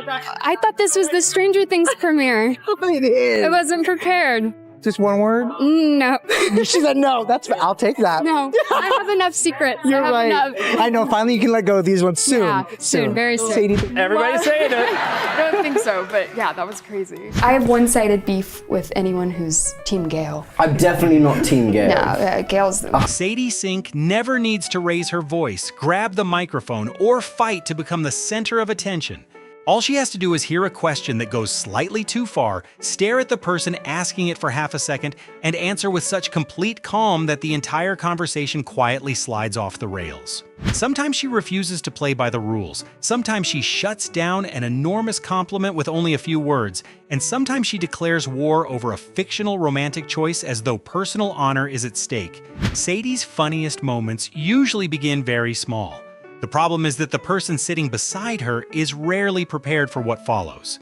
I thought this was the Stranger Things premiere. It is. I wasn't prepared. Just one word? No. She said no. I'll take that. No. I have enough secrets. You're I have right. enough. I know. Finally, you can let go of these ones soon. Yeah, soon. Very soon. Sadie. Everybody's saying it. I don't think so, but yeah, that was crazy. I have one-sided beef with anyone who's Team Gale. I'm definitely not Team Gale. No, Gale's the... Sadie Sink never needs to raise her voice, grab the microphone, or fight to become the center of attention. All she has to do is hear a question that goes slightly too far, stare at the person asking it for half a second, and answer with such complete calm that the entire conversation quietly slides off the rails. Sometimes she refuses to play by the rules, sometimes she shuts down an enormous compliment with only a few words, and sometimes she declares war over a fictional romantic choice as though personal honor is at stake. Sadie's funniest moments usually begin very small. The problem is that the person sitting beside her is rarely prepared for what follows.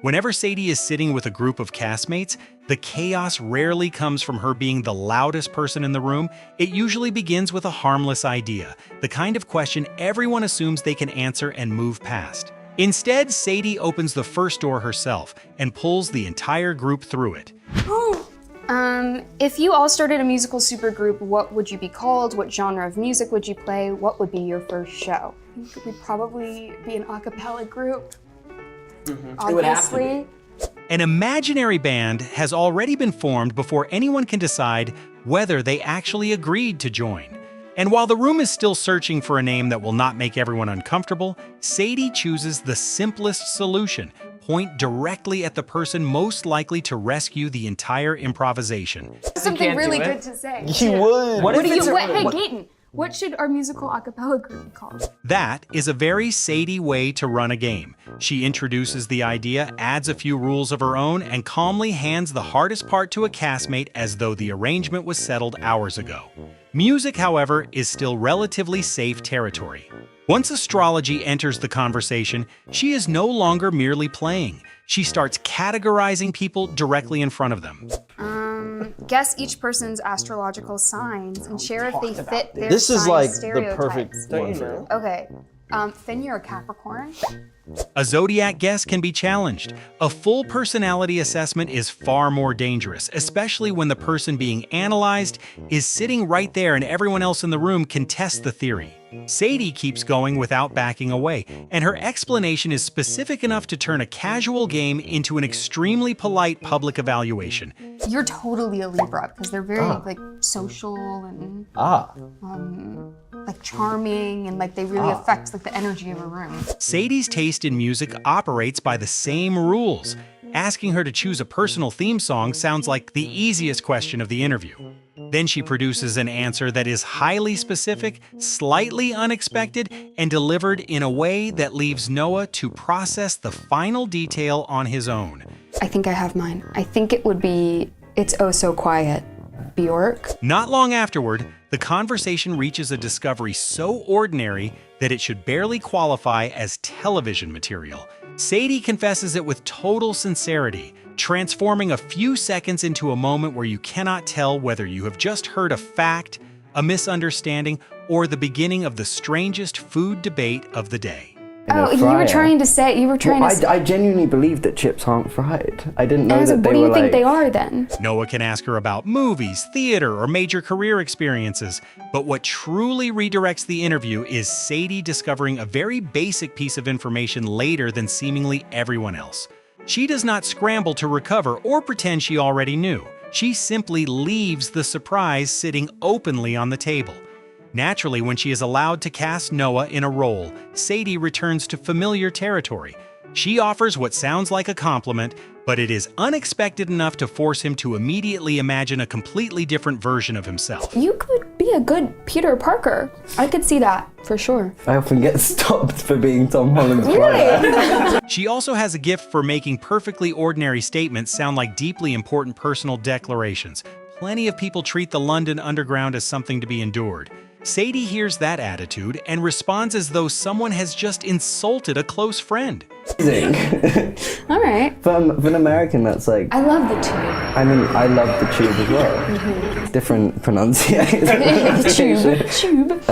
Whenever Sadie is sitting with a group of castmates, the chaos rarely comes from her being the loudest person in the room. It usually begins with a harmless idea, the kind of question everyone assumes they can answer and move past. Instead, Sadie opens the first door herself and pulls the entire group through it. If you all started a musical supergroup, what would you be called? What genre of music would you play? What would be your first show? I think we'd probably be an a cappella group. It would have to be. An imaginary band has already been formed before anyone can decide whether they actually agreed to join. And while the room is still searching for a name that will not make everyone uncomfortable, Sadie chooses the simplest solution: point directly at the person most likely to rescue the entire improvisation. Something really good to say. He would. Hey, Gaten, what should our musical a cappella group be called? That is a very Sadie way to run a game. She introduces the idea, adds a few rules of her own, and calmly hands the hardest part to a castmate as though the arrangement was settled hours ago. Music, however, is still relatively safe territory. Once astrology enters the conversation, she is no longer merely playing. She starts categorizing people directly in front of them. Guess each person's astrological signs and share if they fit their This is sign like the stereotypes. perfect one for you. Okay. Finn, you're a Capricorn. A zodiac guess can be challenged. A full personality assessment is far more dangerous, especially when the person being analyzed is sitting right there and everyone else in the room can test the theory. Sadie keeps going without backing away, and her explanation is specific enough to turn a casual game into an extremely polite public evaluation. You're totally a Libra because they're very like social and like charming, and like they really affect like the energy of a room. Sadie's taste in music operates by the same rules. Asking her to choose a personal theme song sounds like the easiest question of the interview. Then she produces an answer that is highly specific, slightly unexpected, and delivered in a way that leaves Noah to process the final detail on his own. I think I have mine. I think it would be It's Oh So Quiet, Bjork. Not long afterward, the conversation reaches a discovery so ordinary that it should barely qualify as television material. Sadie confesses it with total sincerity, transforming a few seconds into a moment where you cannot tell whether you have just heard a fact, a misunderstanding, or the beginning of the strangest food debate of the day. Oh, you were trying to say, I genuinely believe that chips aren't fried. I didn't know that they were like... What do you think they are then? Noah can ask her about movies, theater, or major career experiences, but what truly redirects the interview is Sadie discovering a very basic piece of information later than seemingly everyone else. She does not scramble to recover or pretend she already knew. She simply leaves the surprise sitting openly on the table. Naturally, when she is allowed to cast Noah in a role, Sadie returns to familiar territory. She offers what sounds like a compliment, but it is unexpected enough to force him to immediately imagine a completely different version of himself. You could be a good Peter Parker. I could see that, for sure. I often get stopped for being Tom Holland's brother. Really? She also has a gift for making perfectly ordinary statements sound like deeply important personal declarations. Plenty of people treat the London Underground as something to be endured. Sadie hears that attitude and responds as though someone has just insulted a close friend. All right. For an American, that's like... I love the tube. I mean, I love the tube as well. Different pronunciation. Tube.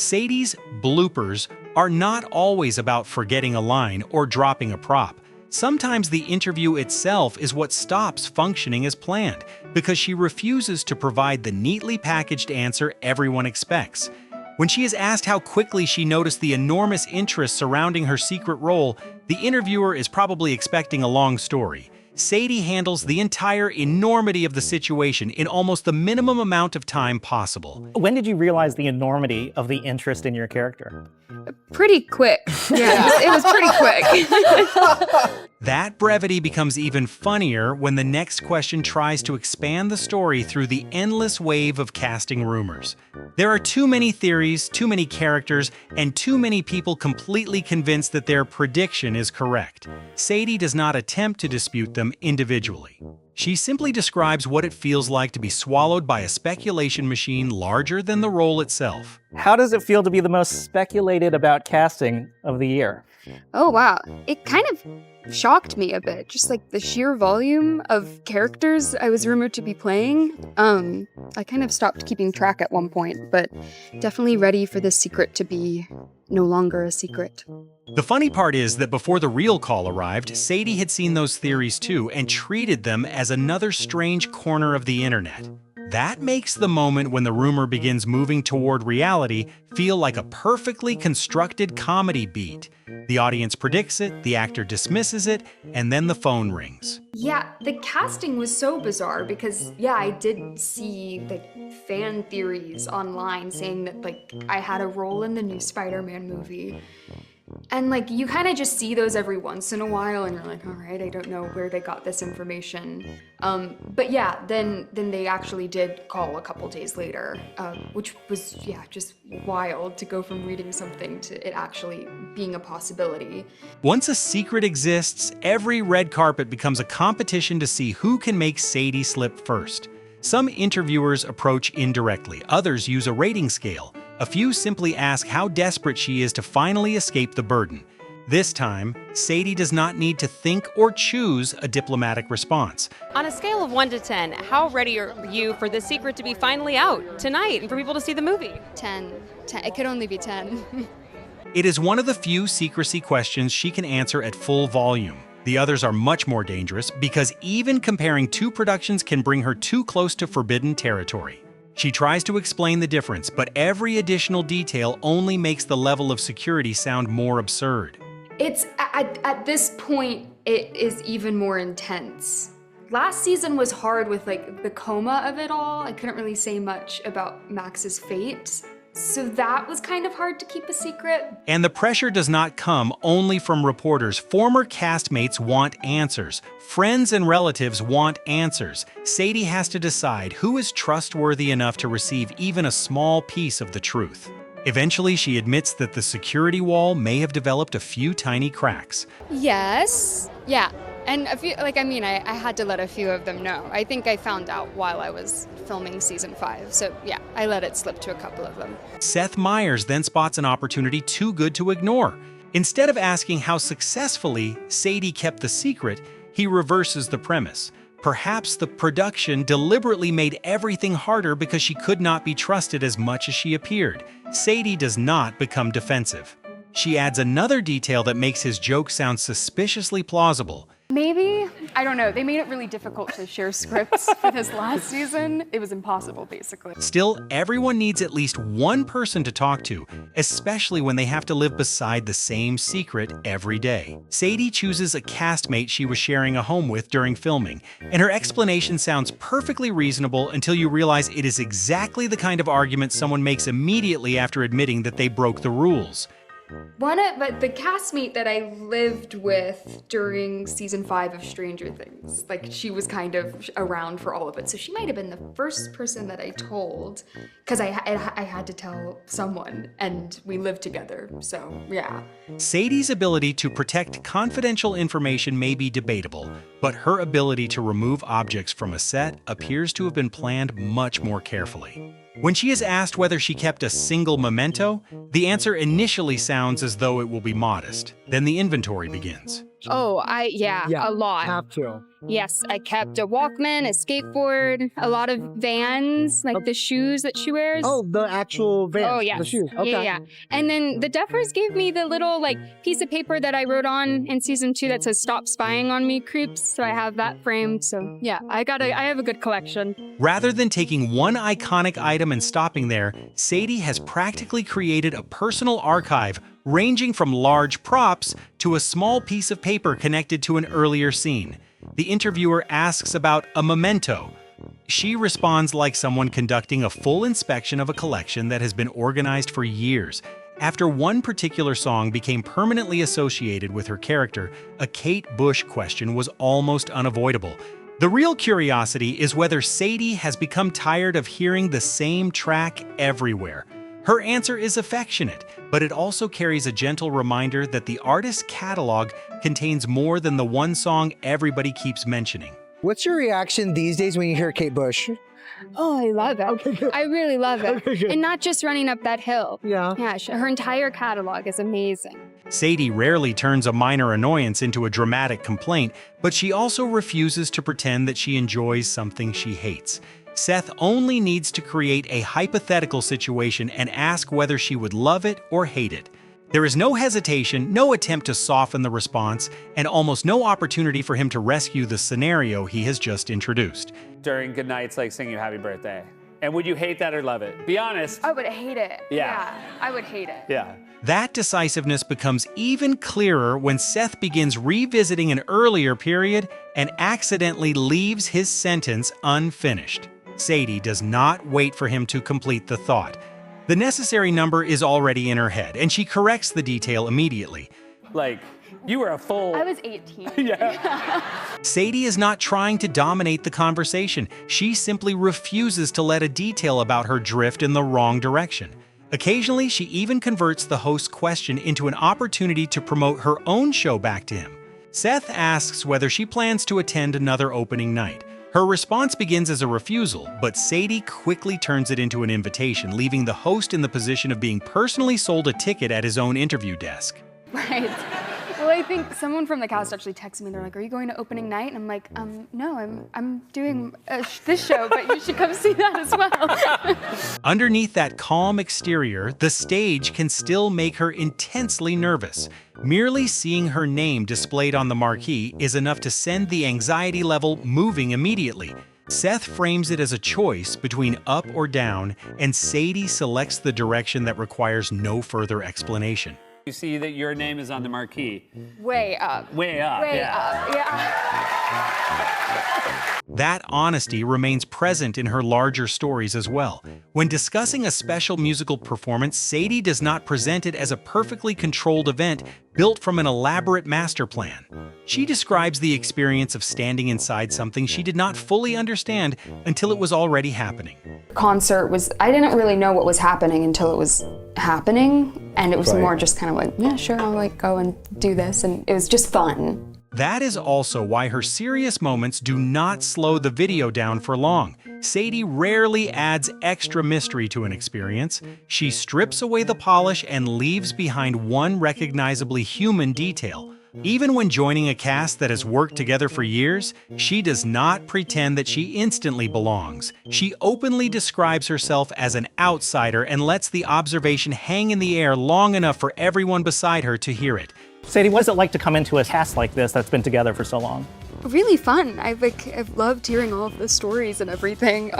Sadie's bloopers are not always about forgetting a line or dropping a prop. Sometimes the interview itself is what stops functioning as planned, because she refuses to provide the neatly packaged answer everyone expects. When she is asked how quickly she noticed the enormous interest surrounding her secret role, the interviewer is probably expecting a long story. Sadie handles the entire enormity of the situation in almost the minimum amount of time possible. When did you realize the enormity of the interest in your character? Pretty quick. Yeah, it was pretty quick. That brevity becomes even funnier when the next question tries to expand the story through the endless wave of casting rumors. There are too many theories, too many characters, and too many people completely convinced that their prediction is correct. Sadie does not attempt to dispute them individually. She simply describes what it feels like to be swallowed by a speculation machine larger than the role itself. How does it feel to be the most speculated about casting of the year? Oh, wow. It kind of shocked me a bit. Just like the sheer volume of characters I was rumored to be playing. I kind of stopped keeping track at one point, but definitely ready for this secret to be no longer a secret. The funny part is that before the real call arrived, Sadie had seen those theories too and treated them as another strange corner of the internet. That makes the moment when the rumor begins moving toward reality feel like a perfectly constructed comedy beat. The audience predicts it, the actor dismisses it, and then the phone rings. Yeah, the casting was so bizarre because, yeah, I did see like fan theories online saying that like I had a role in the new Spider-Man movie. And like you kind of just see those every once in a while and you're like, all right, I don't know where they got this information. But yeah, then they actually did call a couple days later, which was, yeah, just wild to go from reading something to it actually being a possibility. Once a secret exists, every red carpet becomes a competition to see who can make Sadie slip first. Some interviewers approach indirectly, others use a rating scale. A few simply ask how desperate she is to finally escape the burden. This time, Sadie does not need to think or choose a diplomatic response. On a scale of 1 to 10, how ready are you for the secret to be finally out tonight and for people to see the movie? 10. It could only be 10. It is one of the few secrecy questions she can answer at full volume. The others are much more dangerous because even comparing two productions can bring her too close to forbidden territory. She tries to explain the difference, but every additional detail only makes the level of security sound more absurd. It's, at this point, it is even more intense. Last season was hard with like the coma of it all. I couldn't really say much about Max's fate. So that was kind of hard to keep a secret. And the pressure does not come only from reporters. Former castmates want answers. Friends and relatives want answers. Sadie has to decide who is trustworthy enough to receive even a small piece of the truth. Eventually, she admits that the security wall may have developed a few tiny cracks. Yes. Yeah. And a few, like, I mean, I had to let a few of them know. I think I found out while I was filming season 5. So yeah, I let it slip to a couple of them. Seth Meyers then spots an opportunity too good to ignore. Instead of asking how successfully Sadie kept the secret, he reverses the premise. Perhaps the production deliberately made everything harder because she could not be trusted as much as she appeared. Sadie does not become defensive. She adds another detail that makes his joke sound suspiciously plausible. Maybe, I don't know, they made it really difficult to share scripts for this last season. It was impossible, basically. Still, everyone needs at least one person to talk to, especially when they have to live beside the same secret every day. Sadie chooses a castmate she was sharing a home with during filming, and her explanation sounds perfectly reasonable until you realize it is exactly the kind of argument someone makes immediately after admitting that they broke the rules. But the castmate that I lived with during season 5 of Stranger Things, like she was kind of around for all of it. So she might have been the first person that I told, because I had to tell someone and we lived together, so yeah. Sadie's ability to protect confidential information may be debatable, but her ability to remove objects from a set appears to have been planned much more carefully. When she is asked whether she kept a single memento, the answer initially sounds as though it will be modest. Then the inventory begins. Oh, yeah, a lot. Have to. Yes, I kept a Walkman, a skateboard, a lot of Vans, like the shoes that she wears. Oh, the actual Vans. Oh, yes. The shoes. Okay. Yeah. And then the Duffers gave me the little like piece of paper that I wrote on in season 2 that says "Stop spying on me, creeps." So I have that framed. So yeah, I have a good collection. Rather than taking one iconic item and stopping there, Sadie has practically created a personal archive ranging from large props to a small piece of paper connected to an earlier scene. The interviewer asks about a memento. She responds like someone conducting a full inspection of a collection that has been organized for years. After one particular song became permanently associated with her character, a Kate Bush question was almost unavoidable. The real curiosity is whether Sadie has become tired of hearing the same track everywhere. Her answer is affectionate, but it also carries a gentle reminder that the artist's catalog contains more than the one song everybody keeps mentioning. What's your reaction these days when you hear Kate Bush? Oh, I love it. Okay, good. I really love it. Okay, good. And not just running up that hill. Yeah. Yeah, her entire catalog is amazing. Sadie rarely turns a minor annoyance into a dramatic complaint, but she also refuses to pretend that she enjoys something she hates. Seth only needs to create a hypothetical situation and ask whether she would love it or hate it. There is no hesitation, no attempt to soften the response, and almost no opportunity for him to rescue the scenario he has just introduced. During good nights, like singing you happy birthday. And would you hate that or love it? Be honest. I would hate it. Yeah. I would hate it. Yeah. That decisiveness becomes even clearer when Seth begins revisiting an earlier period and accidentally leaves his sentence unfinished. Sadie does not wait for him to complete the thought. The necessary number is already in her head, and she corrects the detail immediately. Like, you were a full... I was 18. Yeah. Sadie is not trying to dominate the conversation. She simply refuses to let a detail about her drift in the wrong direction. Occasionally, she even converts the host's question into an opportunity to promote her own show back to him. Seth asks whether she plans to attend another opening night. Her response begins as a refusal, but Sadie quickly turns it into an invitation, leaving the host in the position of being personally sold a ticket at his own interview desk. Right. Well, I think someone from the cast actually texted me. They're like, "Are you going to opening night?" And I'm like, no, I'm doing this show, but you should come see that as well." Underneath that calm exterior, the stage can still make her intensely nervous. Merely seeing her name displayed on the marquee is enough to send the anxiety level moving immediately. Seth frames it as a choice between up or down, and Sadie selects the direction that requires no further explanation. You see that your name is on the marquee. Way up. Way up. Way yeah. up. Yeah. That honesty remains present in her larger stories as well. When discussing a special musical performance, Sadie does not present it as a perfectly controlled event built from an elaborate master plan. She describes the experience of standing inside something she did not fully understand until it was already happening. Concert was, I didn't really know what was happening until it was happening, and it was Right. more just kind of like, yeah, sure, I'll like go and do this, and it was just fun. That is also why her serious moments do not slow the video down for long. Sadie rarely adds extra mystery to an experience. She strips away the polish and leaves behind one recognizably human detail. Even when joining a cast that has worked together for years, she does not pretend that she instantly belongs. She openly describes herself as an outsider and lets the observation hang in the air long enough for everyone beside her to hear it. Sadie, what is it like to come into a cast like this that's been together for so long? Really fun. I've loved hearing all of the stories and everything.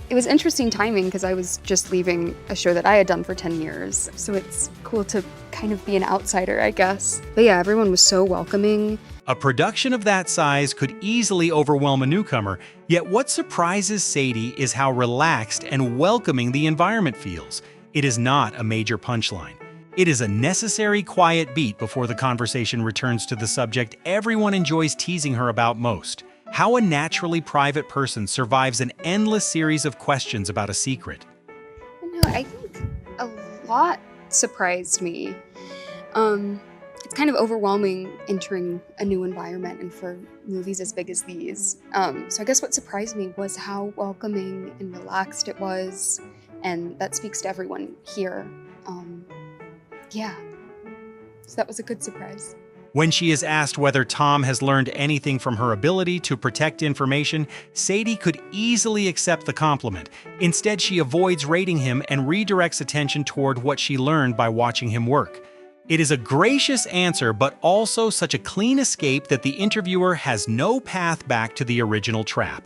It was interesting timing because I was just leaving a show that I had done for 10 years. So it's cool to kind of be an outsider, I guess. But yeah, everyone was so welcoming. A production of that size could easily overwhelm a newcomer, yet what surprises Sadie is how relaxed and welcoming the environment feels. It is not a major punchline. It is a necessary quiet beat before the conversation returns to the subject everyone enjoys teasing her about most: how a naturally private person survives an endless series of questions about a secret. No, I think a lot surprised me. It's kind of overwhelming entering a new environment and for movies as big as these. So I guess what surprised me was how welcoming and relaxed it was, and that speaks to everyone here. Yeah, so that was a good surprise. When she is asked whether Tom has learned anything from her ability to protect information, Sadie could easily accept the compliment. Instead, she avoids rating him and redirects attention toward what she learned by watching him work. It is a gracious answer, but also such a clean escape that the interviewer has no path back to the original trap.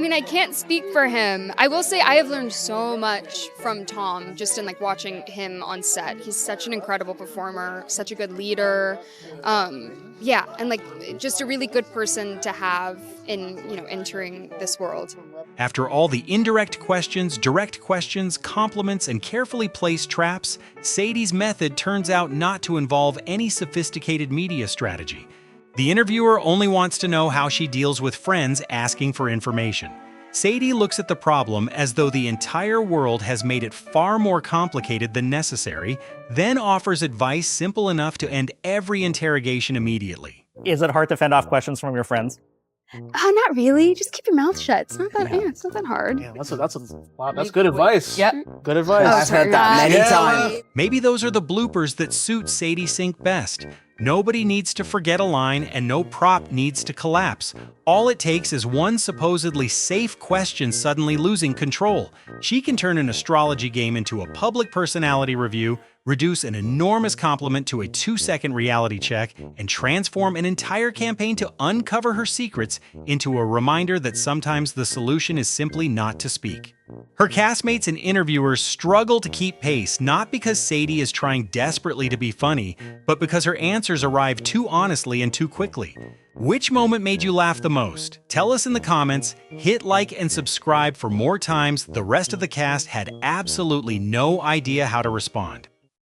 I can't speak for him. I will say I have learned so much from Tom just in like watching him on set. He's such an incredible performer, such a good leader. And like just a really good person to have in, entering this world. After all the indirect questions, direct questions, compliments, and carefully placed traps, Sadie's method turns out not to involve any sophisticated media strategy. The interviewer only wants to know how she deals with friends asking for information. Sadie looks at the problem as though the entire world has made it far more complicated than necessary, then offers advice simple enough to end every interrogation immediately. Is it hard to fend off questions from your friends? Oh, not really. Just keep your mouth shut. It's not that. It's not that hard. Yeah, that's good advice. Yep. Good advice. I've heard that many times. Maybe those are the bloopers that suit Sadie Sink best. Nobody needs to forget a line and no prop needs to collapse. All it takes is one supposedly safe question suddenly losing control. She can turn an astrology game into a public personality review, reduce an enormous compliment to a 2-second reality check, and transform an entire campaign to uncover her secrets into a reminder that sometimes the solution is simply not to speak. Her castmates and interviewers struggle to keep pace, not because Sadie is trying desperately to be funny, but because her answers arrive too honestly and too quickly. Which moment made you laugh the most? Tell us in the comments, hit like and subscribe for more times the rest of the cast had absolutely no idea how to respond.